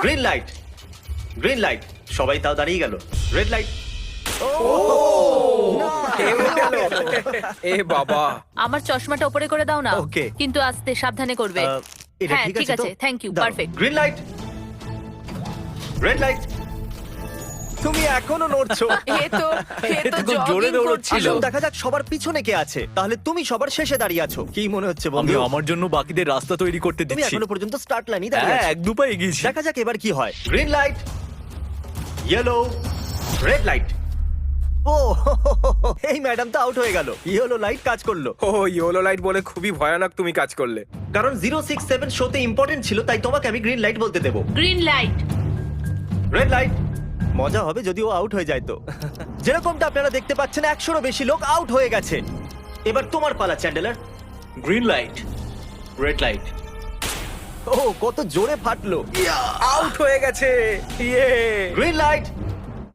Green light, green light, সবাই তাও দাঁড়িয়ে গেল। Red light. এ বাবা, আমার চশমাটা উপরে করে দাও না। Okay. কিন্তু আস্তে সাবধানে করবে। এটা হ্যাঁ, ঠিক ঠিক আছে তো? আছে, thank you, দাও। perfect. Green light, red light. তুমি এখনো নড়ছো। এ তো খুব জোরে jogging দৌড়চ্ছিল। আসুন দেখা যাক সবার পিছনে কে আছে। তাহলে তুমি সবার শেষে দাঁড়িয়ে আছো। কি মনে হচ্ছে আমি বন্ধু? আমার জন্য বাকিদের রাস্তা তৈরি করতে তুমি দিচ্ছি। এখনো পর্যন্ত স্টার্ট লাইনই দাঁড়িয়ে হ্যাঁ, আছো। এক দু পা এগিয়েছি। দেখা যাক এবার কি হয়। Green light, yellow, red light. ও এই ম্যাডাম তো আউট হয়ে গেল। ইয়েলো লাইট কাজ করলো। ও ইয়েলো লাইট বলে খুবই ভয়ানক তুমি কাজ করলে। কারণ 067 শোতে ইম্পর্টেন্ট ছিল, তাই তোমাকে আমি গ্রিন লাইট বলতে দেবো। Green light. Red light. মজা হবে যদি ও আউট হয়ে যায় তো। যেরকমটা আপনারা দেখতে পাচ্ছেন 100রও বেশি লোক আউট হয়ে গেছে। এবার তোমার পালা Chandler. Green light, red light. ও কত জোরে ফাটলো। আউট হয়ে গেছে। ইয়ে! Green light,